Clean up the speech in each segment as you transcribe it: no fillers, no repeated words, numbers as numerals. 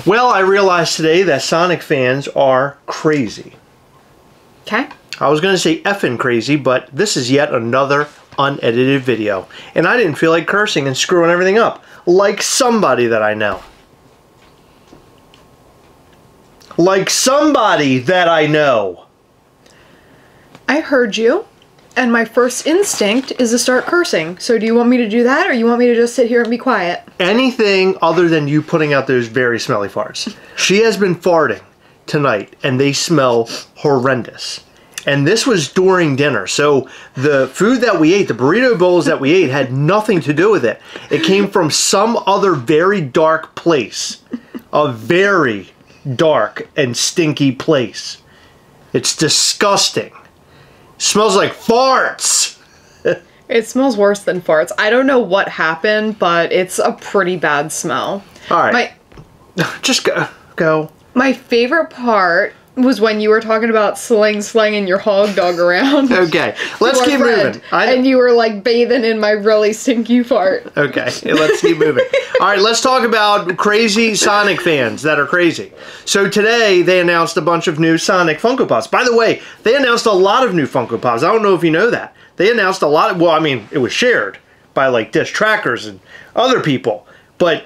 Well, I realized today that Sonic fans are crazy. Okay. I was going to say effing crazy, but this is yet another unedited video. And I didn't feel like cursing and screwing everything up. Like somebody that I know. Like somebody that I know. I heard you, and my first instinct is to start cursing. So do you want me to do that, or you want me to just sit here and be quiet? Anything other than you putting out those very smelly farts. She has been farting tonight, and they smell horrendous. And this was during dinner, so the food that we ate, the burrito bowls that we ate, had nothing to do with it. It came from some other very dark place. A very dark and stinky place. It's disgusting. Smells like farts. It smells worse than farts. I don't know what happened, but it's a pretty bad smell. All right. Just go. My favorite part was when you were talking about slinging your hog dog around. Okay, let's keep moving. And you were like bathing in my really stinky fart. Okay, let's keep moving. All right, let's talk about crazy Sonic fans that are crazy. So today they announced a bunch of new Sonic Funko Pops. By the way, they announced a lot of new Funko Pops. I don't know if you know that. They announced a lot of, well, I mean, it was shared by like Dish Trackers and other people. But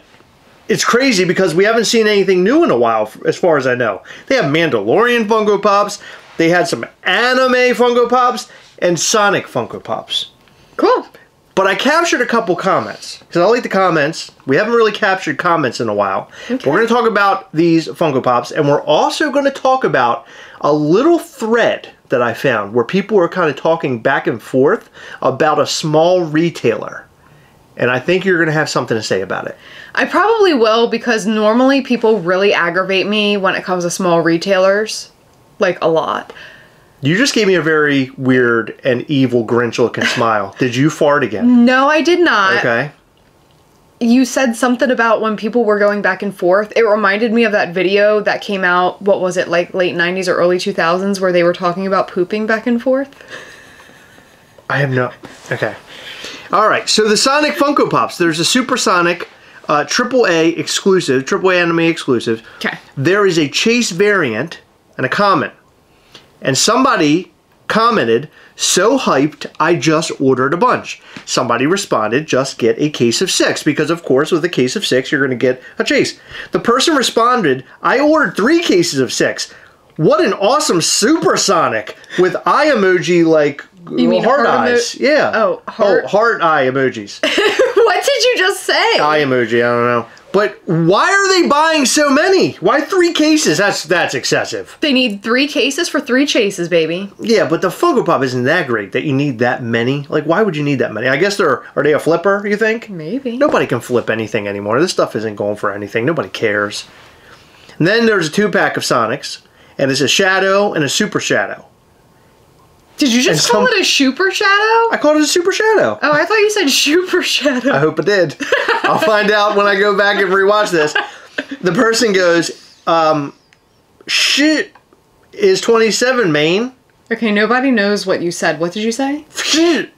it's crazy because we haven't seen anything new in a while, as far as I know. They have Mandalorian Funko Pops, they had some anime Funko Pops, and Sonic Funko Pops. Cool. But I captured a couple comments, because I like the comments. We haven't really captured comments in a while. Okay. We're going to talk about these Funko Pops, and we're also going to talk about a little thread that I found where people were kind of talking back and forth about a small retailer. And I think you're going to have something to say about it. I probably will, because normally people really aggravate me when it comes to small retailers. Like, a lot. You just gave me a very weird and evil Grinch-looking smile. Did you fart again? No, I did not. Okay. You said something about when people were going back and forth. It reminded me of that video that came out, what was it, like late 90s or early 2000s, where they were talking about pooping back and forth? I have no... Okay. All right, so the Sonic Funko Pops. There's a Supersonic AAA exclusive, AAA anime exclusive. Okay. There is a Chase variant and a comment. And somebody commented, "So hyped, I just ordered a bunch." Somebody responded, "Just get a case of 6, because of course with a case of 6 you're going to get a Chase." The person responded, "I ordered 3 cases of 6. What an awesome Supersonic," with eye emoji like you mean heart eyes. Yeah. Oh, heart eye emojis. What did you just say? Eye emoji, I don't know. But why are they buying so many? Why 3 cases? That's excessive. They need 3 cases for 3 chases, baby. Yeah, but the Funko Pop isn't that great that you need that many. Like, why would you need that many? I guess are they a flipper, you think? Maybe. Nobody can flip anything anymore. This stuff isn't going for anything. Nobody cares. And then there's a 2-pack of Sonics. And it's a Shadow and a Super Shadow. Did you just call it a Super Shadow? I called it a Super Shadow. Oh, I thought you said Super Shadow. I hope it did. I'll find out when I go back and rewatch this. The person goes, shit is 27, Maine. Okay, nobody knows what you said. What did you say? Shit.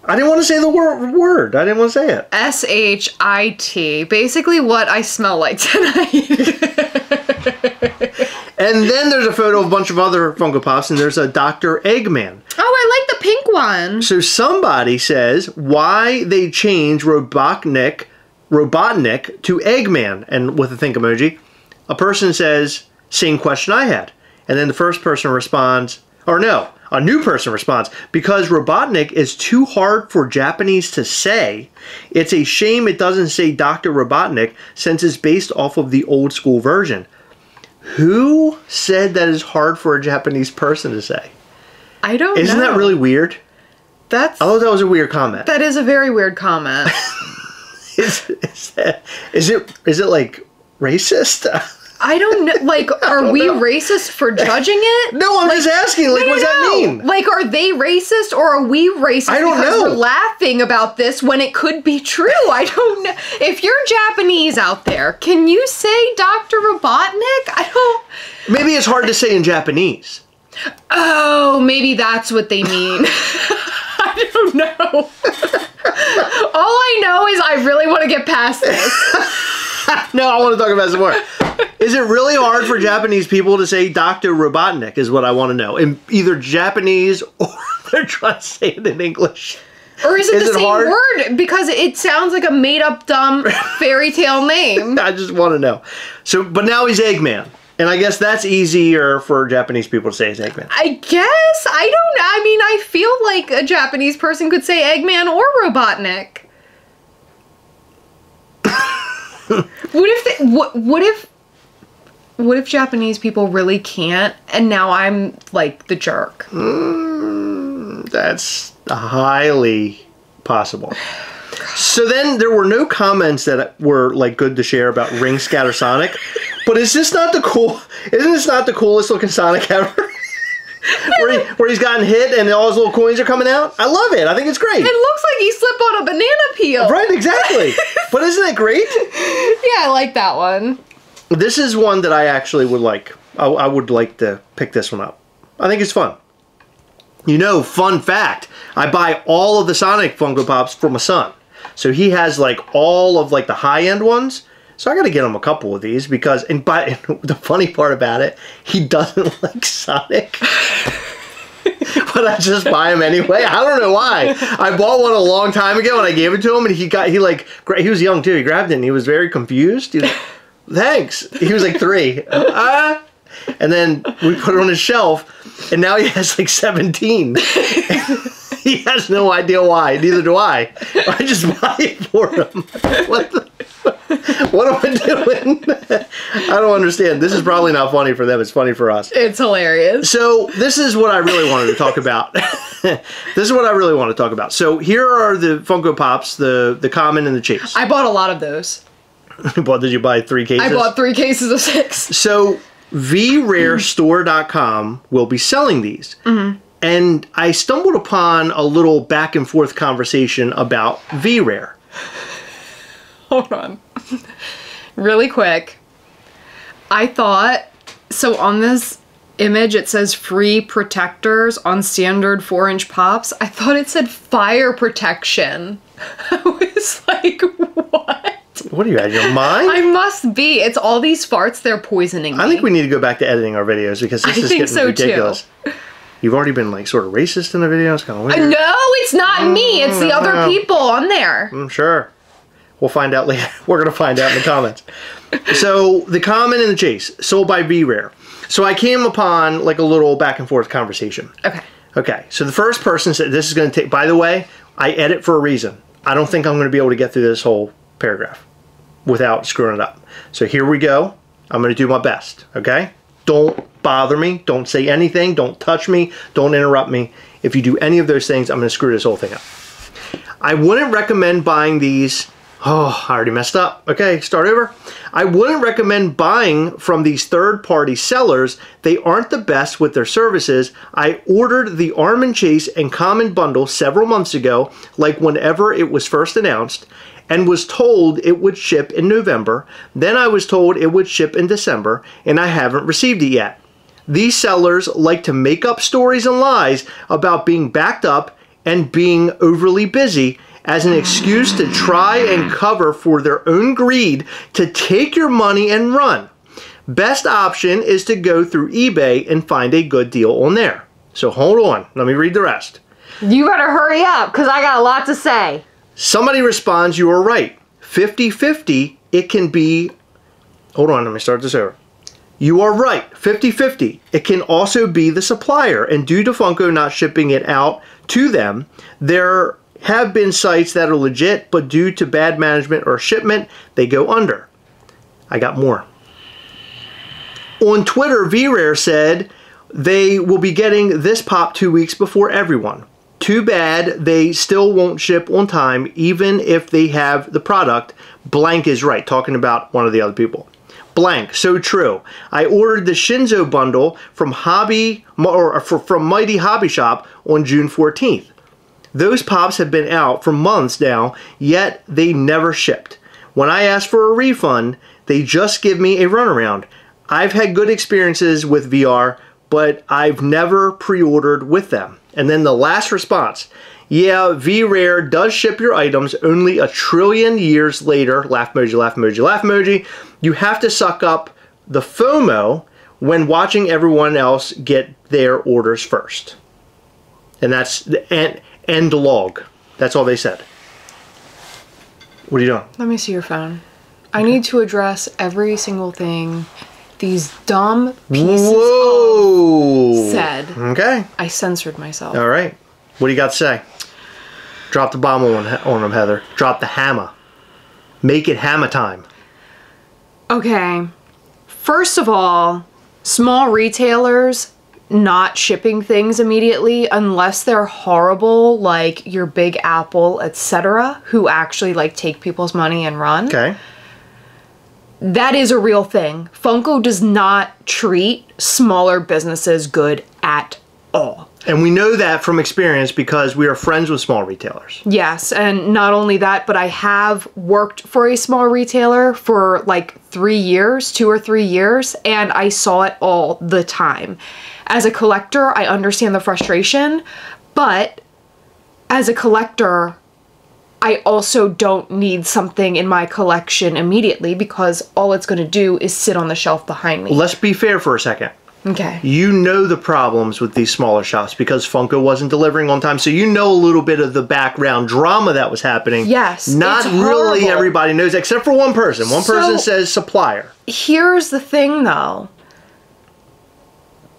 I didn't want to say the word. I didn't want to say it. S-H-I-T. Basically what I smell like tonight. And then there's a photo of a bunch of other Funko Pops, and there's a Dr. Eggman. Oh, I like the pink one. So somebody says why they changed Robotnik to Eggman, and with a think emoji. A person says, same question I had. And then the first person responds, or no, a new person responds, because Robotnik is too hard for Japanese to say. It's a shame it doesn't say Dr. Robotnik, since it's based off of the old school version. Who said that is hard for a Japanese person to say? I don't know. Isn't that really weird? I thought that was a weird comment. That is a very weird comment. Is it like racist? I don't know. Like, are we racist for judging it? No, I'm just asking. Like, what does that mean? Like, are they racist or are we racist? I don't know. We're laughing about this when it could be true. I don't know. If you're Japanese out there, can you say Dr. Robotnik? I don't. Maybe it's hard to say in Japanese. Oh, maybe that's what they mean. I don't know. All I know is I really want to get past this. No, I want to talk about it some more. Is it really hard for Japanese people to say Dr. Robotnik is what I want to know. In either Japanese or they're trying to say it in English. Or is it the same word? Because it sounds like a made-up, dumb fairy tale name. I just want to know. So, but now he's Eggman. And I guess that's easier for Japanese people to say as Eggman. I guess. I mean, I feel like a Japanese person could say Eggman or Robotnik. What if Japanese people really can't, and now I'm like the jerk? That's highly possible. So then there were no comments that were like good to share about Ring Scatter Sonic. But is this not the isn't this not the coolest looking Sonic ever? where he's gotten hit and all his little coins are coming out? I love it. I think it's great. It looks like he slipped on a banana peel. Right, exactly. But isn't it great? Yeah, I like that one. This is one that I actually would like. I would like to pick this one up. I think it's fun. You know, fun fact, I buy all of the Sonic Funko Pops for my son. So he has like all of like the high-end ones. So I got to get him a couple of these because, and the funny part about it, he doesn't like Sonic. But I just buy him anyway. I don't know why. I bought one a long time ago and I gave it to him and he was young too. He grabbed it and he was very confused. He was like, thanks. He was like 3. And then we put it on his shelf and now he has like 17. He has no idea why. Neither do I. I just buy it for him. What am I doing? I don't understand. This is probably not funny for them. It's funny for us. It's hilarious. So this is what I really wanted to talk about. So here are the Funko Pops, the common and the chase. I bought a lot of those. Did you buy 3 cases? I bought 3 cases of 6. So vrarestore.com will be selling these. Mm-hmm. And I stumbled upon a little back and forth conversation about VRare. Hold on. Really quick. I thought, so on this image it says free protectors on standard 4-inch pops. I thought it said fire protection. I was like, what? What are you out of your mind? I must be. It's all these farts, they're poisoning me. I think we need to go back to editing our videos because this is getting ridiculous. Too. You've already been like sort of racist in the video. It's kind of weird. No, it's not me. It's the other people on there. I'm sure. We'll find out later. We're going to find out in the comments. So the common and the chase sold by VRare. So I came upon like a little back and forth conversation. Okay. So the first person said this is going to take, by the way, I edit for a reason. I don't think I'm going to be able to get through this whole paragraph without screwing it up. So here we go. I'm going to do my best. Okay. Don't bother me. Don't say anything. Don't touch me. Don't interrupt me. If you do any of those things, I'm going to screw this whole thing up. I wouldn't recommend buying these. Oh, I already messed up. Okay, start over. I wouldn't recommend buying from these third-party sellers. They aren't the best with their services. I ordered the Arm and Chase and Common bundle several months ago, like whenever it was first announced, and was told it would ship in November. Then I was told it would ship in December, and I haven't received it yet. These sellers like to make up stories and lies about being backed up and being overly busy as an excuse to try and cover for their own greed to take your money and run. Best option is to go through eBay and find a good deal on there. So hold on, let me read the rest. You better hurry up because I got a lot to say. Somebody responds, you are right. 50-50, it can be, hold on, let me start this over. You are right, 50-50. It can also be the supplier, and due to Funko not shipping it out to them, there have been sites that are legit, but due to bad management or shipment, they go under. I got more. On Twitter, VRare said they will be getting this pop 2 weeks before everyone. Too bad they still won't ship on time, even if they have the product. Blank is right, talking about one of the other people. Blank, so true. I ordered the Shinzo bundle from from Mighty Hobby Shop on June 14th. Those pops have been out for months now, yet they never shipped. When I ask for a refund, they just give me a runaround. I've had good experiences with VR, but I've never pre-ordered with them. And then the last response, yeah, VRare does ship your items only a trillion years later, laugh emoji, laugh emoji, laugh emoji. You have to suck up the FOMO when watching everyone else get their orders first. And that's the end log. That's all they said. What are you doing? Let me see your phone. I need to address every single thing these dumb pieces of said. Okay. I censored myself. All right. What do you got to say? Drop the bomb on them, Heather. Drop the hammer. Make it hammer time. Okay. First of all, small retailers not shipping things immediately unless they're horrible, like your Big Apple, etc., who actually like take people's money and run. Okay. That is a real thing. Funko does not treat smaller businesses good at all. And we know that from experience because we are friends with small retailers. Yes, and not only that, but I have worked for a small retailer for like 3 years, 2 or 3 years, and I saw it all the time. As a collector, I understand the frustration, but as a collector, I also don't need something in my collection immediately because all it's going to do is sit on the shelf behind me. Let's be fair for a second. Okay. You know the problems with these smaller shops because Funko wasn't delivering on time, so you know a little bit of the background drama that was happening. Yes, Not it's really horrible. Everybody knows, except for one person. One person says supplier. Here's the thing, though.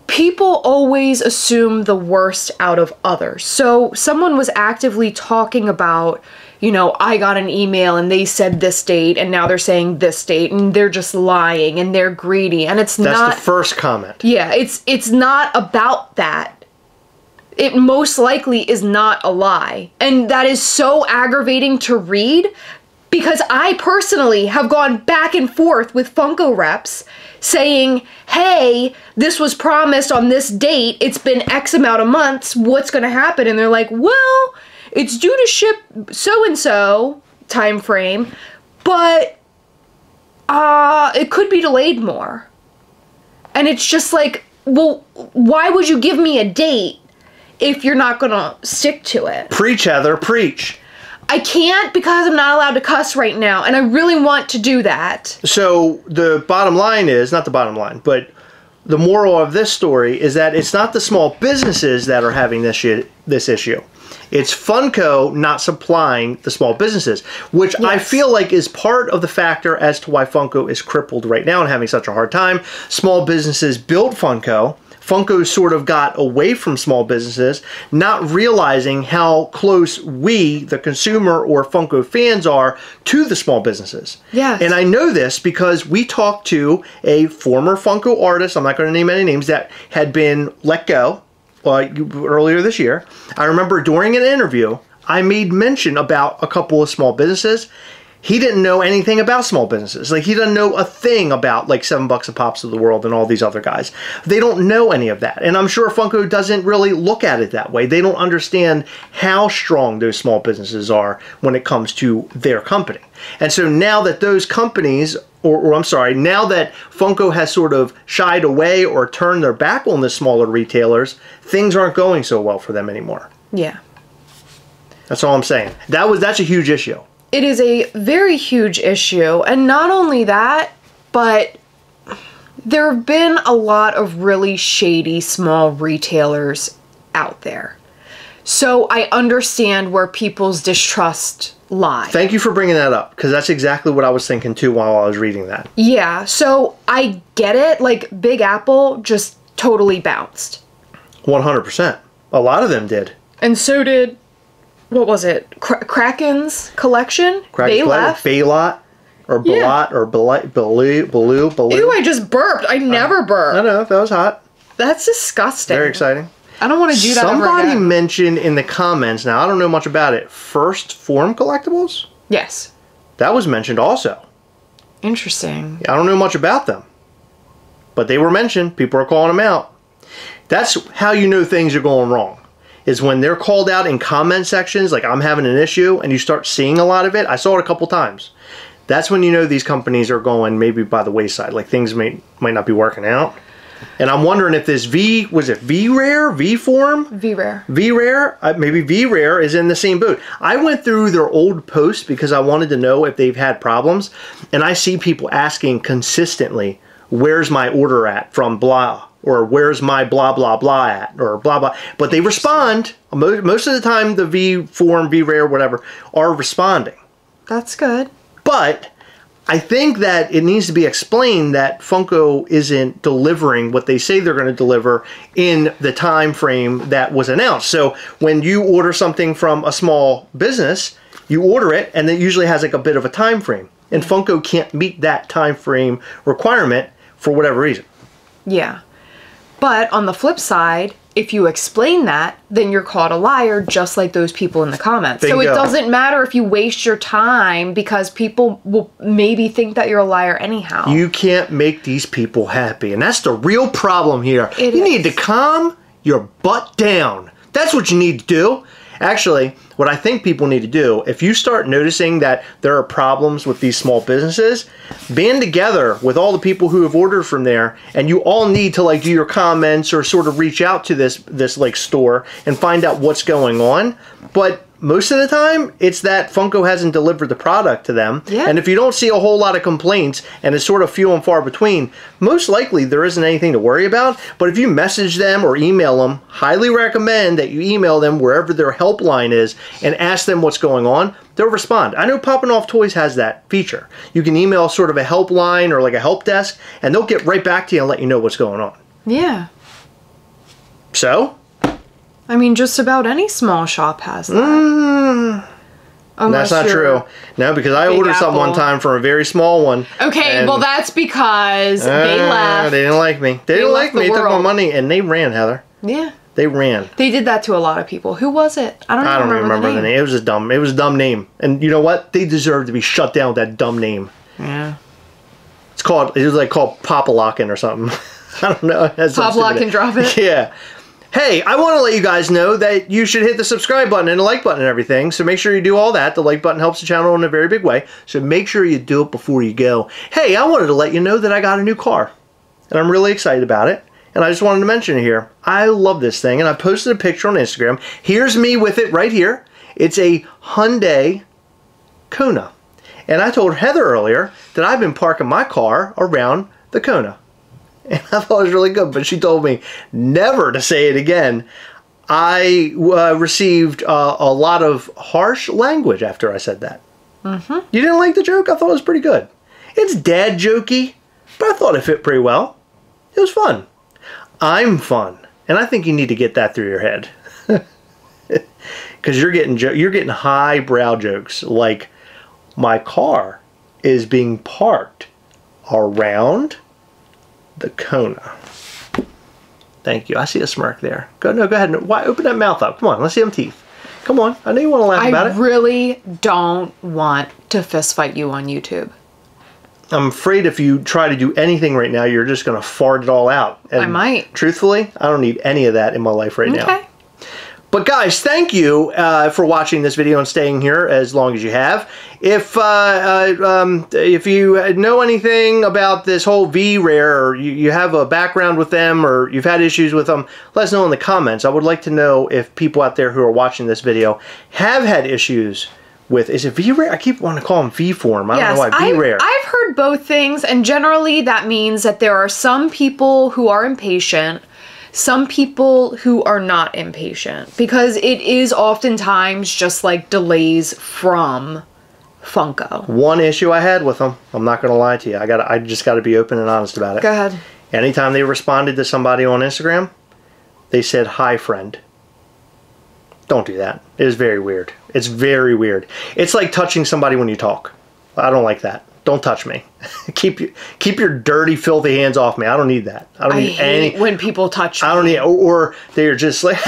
People always assume the worst out of others. So someone was actively talking about, you know, I got an email and they said this date and now they're saying this date and they're just lying and they're greedy and it's not... That's the first comment. Yeah, it's not about that. It most likely is not a lie. And that is so aggravating to read because I personally have gone back and forth with Funko reps saying, hey, this was promised on this date. It's been X amount of months. What's going to happen? And they're like, well, it's due to ship so-and-so time frame, but it could be delayed more. And it's just like, well, why would you give me a date if you're not going to stick to it? Preach, Heather, preach. I can't because I'm not allowed to cuss right now, and I really want to do that. So the bottom line is, not the bottom line, but the moral of this story is that it's not the small businesses that are having this issue. It's Funko not supplying the small businesses, which I feel like is part of the factor as to why Funko is crippled right now and having such a hard time. Small businesses built Funko. Funko sort of got away from small businesses, not realizing how close we, the consumer or Funko fans, are to the small businesses. Yes. And I know this because we talked to a former Funko artist, I'm not going to name any names, that had been let go earlier this year. I remember during an interview, I made mention about a couple of small businesses. He didn't know anything about small businesses. Like, he doesn't know a thing about, like, $7 a Pops of the world and all these other guys. They don't know any of that. And I'm sure Funko doesn't really look at it that way. They don't understand how strong those small businesses are when it comes to their company. And so now that those companies, or I'm sorry, now that Funko has sort of shied away or turned their back on the smaller retailers, things aren't going so well for them anymore. Yeah. That's all I'm saying. That's a huge issue. It is a very huge issue, and not only that, but there have been a lot of really shady small retailers out there. So I understand where people's distrust lie. Thank you for bringing that up, because that's exactly what I was thinking too while I was reading that. Yeah, so I get it. Like, Big Apple just totally bounced. 100%. A lot of them did. And so did... what was it? Kraken's collection? They left. Baylot or Balot or Baloo. Ew, I just burped. I never burped. I know, that was hot. That's disgusting. Very exciting. I don't want to do that ever Somebody again. mentioned in the comments, now I don't know much about it, First Form Collectibles? Yes. That was mentioned also. Interesting. I don't know much about them. But they were mentioned. People are calling them out. That's how you know things are going wrong. Is when they're called out in comment sections, like I'm having an issue, and you start seeing a lot of it. I saw it a couple times. That's when you know these companies are going maybe by the wayside. Like things might not be working out. And I'm wondering if this V-Rare? V-Form? V-Rare. V-Rare? Maybe V-Rare is in the same boat. I went through their old posts because I wanted to know if they've had problems. And I see people asking consistently where's my order at from blah, or where's my blah, blah, blah at, or blah, blah. But they respond. Most of the time, the V-Form, V-Rare, whatever, are responding. That's good. But I think that it needs to be explained that Funko isn't delivering what they say they're going to deliver in the time frame that was announced. So when you order something from a small business, you order it, and it usually has like a bit of a time frame. And Funko can't meet that time frame requirement for whatever reason. Yeah. But on the flip side, if you explain that, then you're called a liar, just like those people in the comments. Bingo. So it doesn't matter if you waste your time, because people will maybe think that you're a liar anyhow. You can't make these people happy. And that's the real problem here. You need to calm your butt down. That's what you need to do. Actually, what I think people need to do, if you start noticing that there are problems with these small businesses, band together with all the people who have ordered from there, and you all need to like do your comments or sort of reach out to this like store and find out what's going on. But most of the time, it's that Funko hasn't delivered the product to them. Yeah. And if you don't see a whole lot of complaints, and it's sort of few and far between, most likely there isn't anything to worry about. But if you message them or email them, highly recommend that you email them wherever their helpline is and ask them what's going on. They'll respond. I know Poppin' Off Toys has that feature. You can email sort of a helpline or like a help desk, and they'll get right back to you and let you know what's going on. Yeah. So? I mean, just about any small shop has that. That's not true. No, because I ordered something one time from a very small one. Okay, well that's because they left. They didn't like me. They didn't like me. They took my money and they ran, Heather. Yeah. They ran. They did that to a lot of people. Who was it? I don't remember the name. It was a dumb name. And you know what? They deserve to be shut down with that dumb name. Yeah. It was like called Pop-a-lockin' or something. I don't know. Pop-lock and drop it? Yeah. Hey, I want to let you guys know that you should hit the subscribe button and the like button and everything. So make sure you do all that. The like button helps the channel in a very big way. So make sure you do it before you go. Hey, I wanted to let you know that I got a new car. And I'm really excited about it. And I just wanted to mention it here. I love this thing. And I posted a picture on Instagram. Here's me with it right here. It's a Hyundai Kona. And I told Heather earlier that I've been parking my car around the Kona. And I thought it was really good, but she told me never to say it again. I received a lot of harsh language after I said that. You didn't like the joke? I thought it was pretty good. It's dad jokey, but I thought it fit pretty well. It was fun. I'm fun, and I think you need to get that through your head. Because you're getting highbrow jokes like, my car is being parked around the Kona. Thank you. I see a smirk there. Go ahead. Open that mouth up. Come on. Let's see them teeth. Come on. I know you want to laugh about it. I really don't want to fist fight you on YouTube. I'm afraid if you try to do anything right now, you're just going to fart it all out. And I might. Truthfully, I don't need any of that in my life right now. Okay. But guys, thank you for watching this video and staying here as long as you have. If you know anything about this whole V-Rare, or you have a background with them, or you've had issues with them, let us know in the comments. I would like to know if people out there who are watching this video have had issues with, is it V-Rare? I keep wanting to call them V-Form. I don't know why. V-Rare. I've heard both things, and generally that means that there are some people who are impatient, some people who are not impatient, because it is oftentimes just like delays from Funko. One issue I had with them, I'm not going to lie to you, I just got to be open and honest about it. Go ahead. Anytime they responded to somebody on Instagram, they said, "Hi, friend." Don't do that. It is very weird. It's very weird. It's like touching somebody when you talk. I don't like that. Don't touch me. keep your dirty, filthy hands off me. I don't need that. I don't need any. When people touch me. I don't need, or they're just like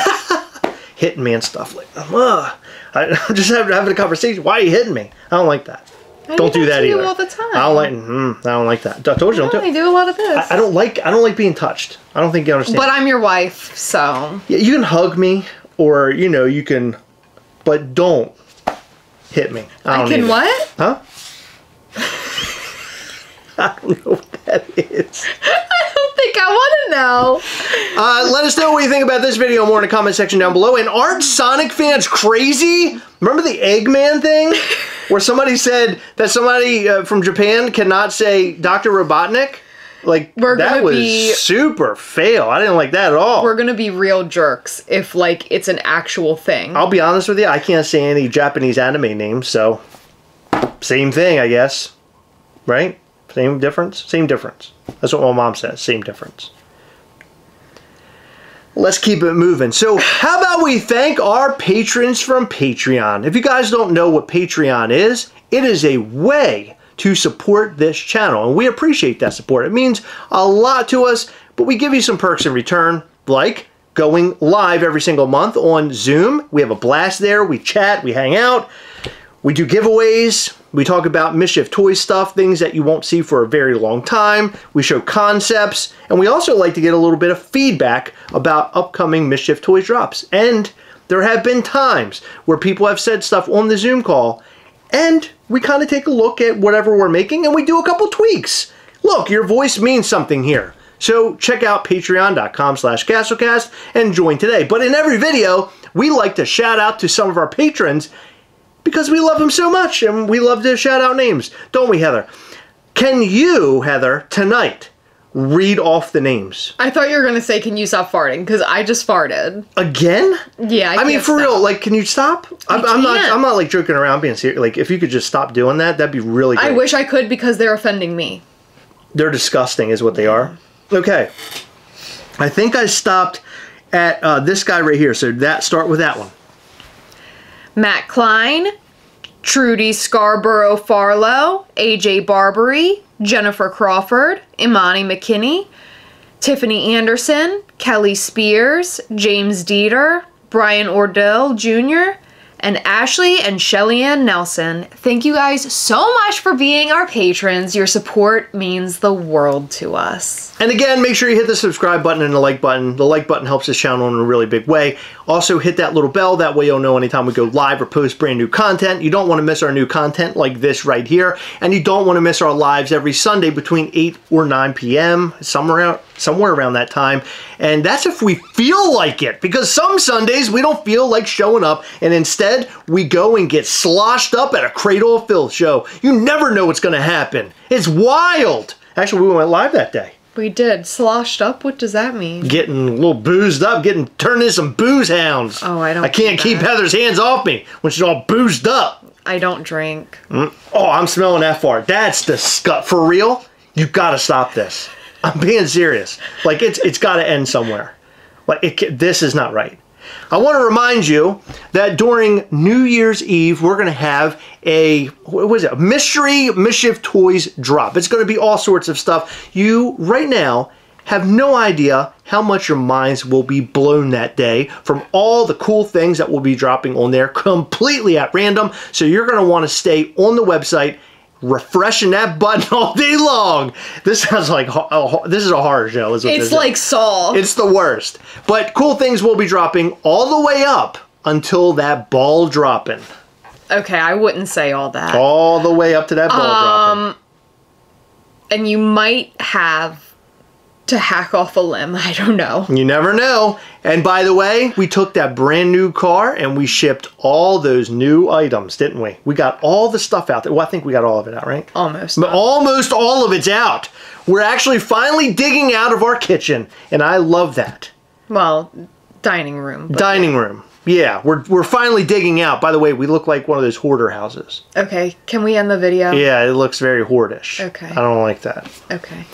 hitting me and stuff like. I'm just having a conversation. Why are you hitting me? I don't like that. Don't do that either. All the time. I don't like that. I told you don't do it. I do a lot of this. I don't like being touched. I don't think you understand. But I'm your wife, so. Yeah, you can hug me, or you can, but don't hit me. I can what? Huh? I don't know what that is. I don't think I want to know. Let us know what you think about this video more in the comment section down below. And aren't Sonic fans crazy? Remember the Eggman thing? Where somebody said that somebody from Japan cannot say Dr. Robotnik? Like, that was super fail. I didn't like that at all. We're gonna be real jerks if, like, it's an actual thing. I'll be honest with you, I can't say any Japanese anime names, so same thing, I guess. Right? Same difference? Same difference. That's what my mom says. Same difference. Let's keep it moving. So how about we thank our patrons from Patreon? If you guys don't know what Patreon is, it is a way to support this channel, and we appreciate that support. It means a lot to us, but we give you some perks in return, like going live every single month on Zoom. We have a blast there. We chat, we hang out, we do giveaways, we talk about Mischief toy stuff, things that you won't see for a very long time. We show concepts, and we also like to get a little bit of feedback about upcoming Mischief toys drops. And there have been times where people have said stuff on the Zoom call, and we kind of take a look at whatever we're making, and we do a couple tweaks. Look, your voice means something here. So check out patreon.com/Gastlecast and join today. But in every video, we like to shout out to some of our patrons because we love them so much, and we love to shout out names. Don't we, Heather? Can you, Heather, tonight, read off the names? I thought you were going to say, can you stop farting? Because I just farted. Again? Yeah, I mean, for real, like, can you stop? I'm not like joking around, being serious. Like, if you could just stop doing that, that'd be really good. I wish I could, because they're offending me. They're disgusting is what they are. Okay. I think I stopped at this guy right here. So start with that one. Matt Klein, Trudy Scarborough Farlow, AJ Barbary, Jennifer Crawford, Imani McKinney, Tiffany Anderson, Kelly Spears, James Dieter, Brian Ordell Jr., and Ashley and Shelly-Ann Nelson. Thank you guys so much for being our patrons. Your support means the world to us. And again, make sure you hit the subscribe button and the like button. The like button helps this channel in a really big way. Also, hit that little bell. That way you'll know anytime we go live or post brand new content. You don't want to miss our new content like this right here. And you don't want to miss our lives every Sunday between 8 or 9 p.m. somewhere around that time. And that's if we feel like it, because some Sundays we don't feel like showing up, and instead we go and get sloshed up at a Cradle of Filth show. You never know what's going to happen. It's wild. Actually, we went live that day. We did. Sloshed up? What does that mean? Getting a little boozed up, turned into some booze hounds. Oh, I don't I can't keep Heather's hands off me when she's all boozed up. I don't drink. Oh, I'm smelling that fart. That's disgusting. For real? You gotta stop this. I'm being serious. Like, it's gotta end somewhere. Like, this is not right. I want to remind you that during New Year's Eve, we're going to have a mystery Mischief Toys drop. It's going to be all sorts of stuff. You, right now, have no idea how much your minds will be blown that day from all the cool things that will be dropping on there completely at random. So you're going to want to stay on the website, refreshing that button all day long. This sounds like this is a horror show. It's like Saw. It's the worst. But cool things will be dropping all the way up until that ball dropping. Okay, I wouldn't say all that. All the way up to that ball dropping. And you might have to hack off a limb. I don't know. You never know. And by the way, we took that brand new car and we shipped all those new items, didn't we? We got all the stuff out there. Well, I think we got all of it out, right? Almost. But almost all of it's out. We're actually finally digging out of our kitchen, and I love that. Well, dining room. Dining room. Yeah, we're finally digging out. By the way, we look like one of those hoarder houses. Okay, can we end the video? Yeah, it looks very hoardish. Okay. I don't like that. Okay.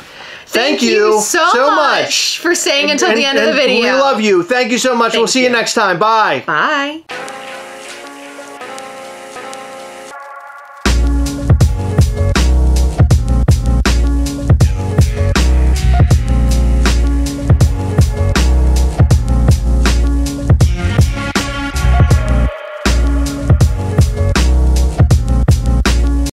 Thank you so much for staying until the end of the video. We love you. Thank you so much. We'll see you next time. Bye. Bye.